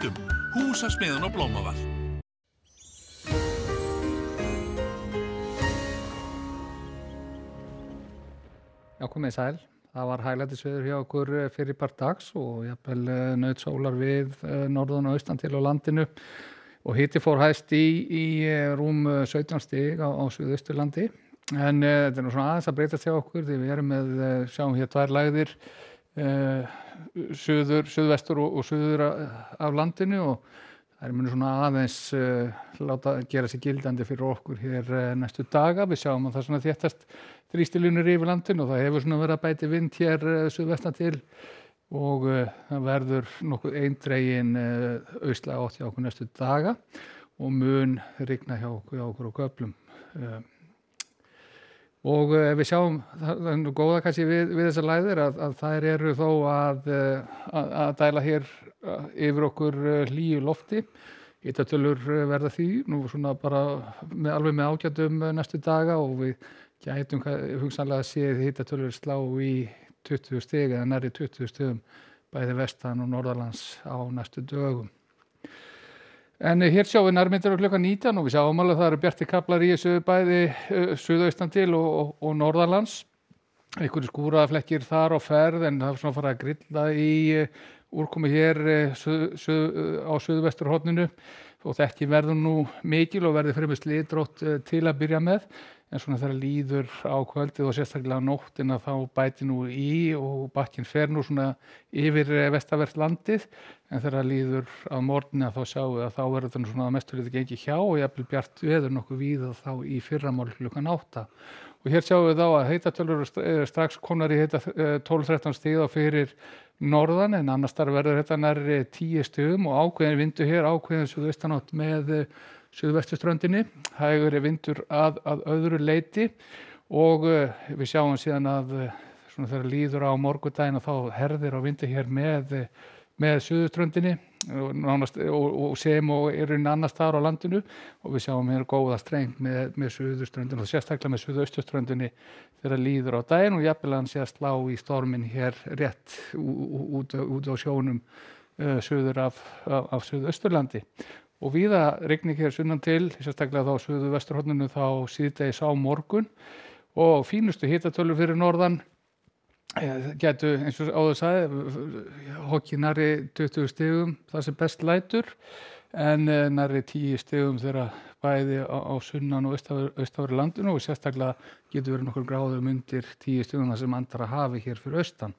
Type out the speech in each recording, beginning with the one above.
Vitum, Húsasmiðjun á Blómavall. Já, komið sæl. Það var hæglætisveður hjá okkur fyrir part dags og jafnvel naut sólar við norðan og austan til á landinu og hiti fór hæst í rúm 17 stig á Suðausturlandi. En þetta er nú svona aðeins að breytast hjá okkur því við erum með, sjáum hér tvær lægðir suðvestur og suður af landinu og það er muni svona aðeins láta gera sig gildandi fyrir okkur hér næstu daga. Við sjáum að það svona þéttast þrýstilínur yfir landinu og það hefur svona verið að bæti vind hér suðvestan til og það verður nokkuð eindregin austlæg átt hjá okkur næstu daga og mun rigna hjá okkur á köflum. Og við sjáum, það er nú góða kannski við þessar lægðir að þær eru þó að dæla hér yfir okkur hlýju lofti. Hitatölur verða því, nú svona bara alveg með ágætum næstu daga og við gætum hugsanlega séð hitatölur slá í 20 stig eða nærri 20 stigum bæði vestan og norðanlands á næstu dögum. En hér sjáum við nærmyndir á klukkan 19 og við sjáum alveg að það eru bjartir kaflar í þessu bæði suðaustan til og norðanlands. Einhverjir skúraflekkir þar á ferð en það er svona farið að grilla í úrkomu hér á suðvesturhorninu og ekki verður nú mikil og verður fremur slitrótt til að byrja með. En svona þegar líður á kvöldið og sérstaklega á nóttina þá bætir nú í og bakkinn fer nú svona yfir vestanvert landið en þegar líður á morgunina þá sjáum við að þá verður þetta svona að mestu lítið gengi hjá og jafnvel bjart veður nokkuð víða þá í fyrramálið klukkan 8. Og hér sjáum við þá að hitatölur strax komnar í 12-13 stig á fyrir norðan en annars þar verður þetta nærri 10 stigum og ákveðin vindur hér, ákveðin suðaustanátt með suðvesturströndinni, hægari vindur að öðru leyti og við sjáum síðan að svona þegar líður á morgundaginn og þá herðir á vindur hér með suðurströndinni og sem og eru annars staðar á landinu og við sjáum hér góða streng með suðurströndinni og sérstaklega með suðausturströndinni þegar líður á daginn og jafnvel hann sé að slá í storminn hér rétt út á sjónum suður af Suðausturlandi. Og víða rigning hér sunnan til, sérstaklega þá suðvesturhorninu þá síðdegis á morgun og fínustu hitatölur fyrir norðan gætu eins og áður sagði hokkið nærri 20 stigum það sem best lætur en nærri 10 stigum þegar bæði á sunnan og austanverðu landinu og sérstaklega getur verið nokkur gráðum undir 10 stigum það sem andar að hafi hér fyrir austan.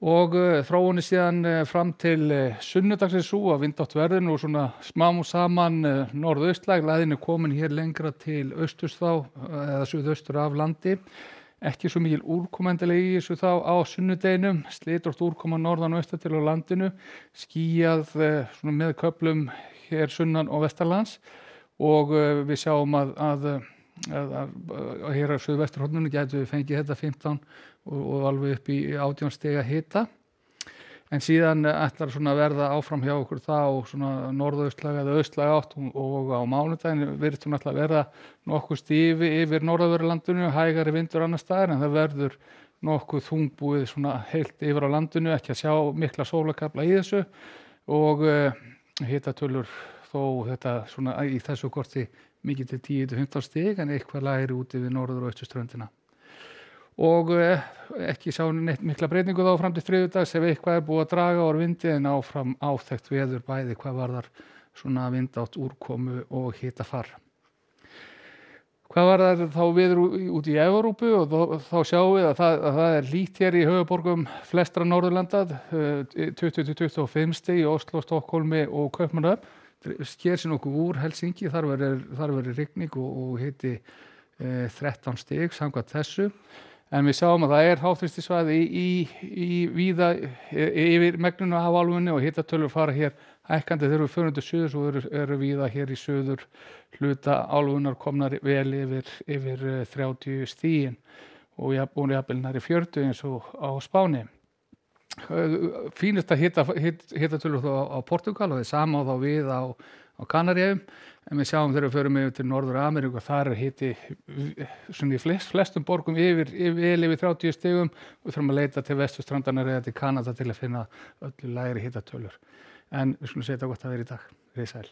Og þróunin síðan fram til sunnudagsins sú að vindátt verður og svona smám saman norðaustlæg, læðin er komin hér lengra til austurs þá eða suðaustur af landi. Ekki svo mikil úrkomendilega í þessu þá á sunnudeginum, slitrótt úrkoma norðan og austan til á landinu, skýjað svona með köflum hér sunnan og vestanlands og við sjáum að hér á suðvesturhorninu gætu við fengið þetta 15 og alveg upp í 18 stiga hita en síðan ætlar svona að verða áfram hjá okkur þá svona norðaustlæg eða austlæg átt og á mánudaginn virðist hún ætla að verða nokkuð stífi yfir norðanverðu landinu, hægari vindur annars staðar en það verður nokkuð þungbúið svona heilt yfir á landinu, ekki að sjá mikla sólarkafla í þessu og hitatölur þó þetta svona í þessu korti mikið til 10-15 stig en eitthvað lægri úti við norður og austurströndina. Og ekki sá neitt mikla breytingu þá fram til þriðjudags ef eitthvað er búið að draga úr vindi en áfram áþekkt veður bæði hvað varðar svona vindátt úrkomu og hitafar. Hvað varðar þá veður út í Evrópu og þá sjáum við að það er hlýtt hér í höfuðborgum flestra Norðurlanda 20-25 stig í Oslo, Stokkólmi og Kaupmannahöfn. Sker sér nokkuð úr Helsinki, þar verður rigning og hiti 13 stig samkvæmt þessu. En við sjáum að það er háþrýstisvæði í víða yfir megninu af álfunni og hitatölur fara hér hækkandi þegar við förum til suðurs og eru víða hér í suður hluta álfunnar komnar vel yfir 30 stigin og jafnvel nærri 40 eins og á Spáni. Fínasta hitatölur þá á Portúgal og það er sama þá við á Kanaríeyjum en við sjáum þegar við förum yfir til Norður-Ameríku þar er hiti svona í flestum borgum yfir 30 stigum og við þurfum að leita til vesturstrandarnar eða til Kanada til að finna öllu lægri hitatölur. en við skulum segja þetta gott að vera í dag. Við sæl.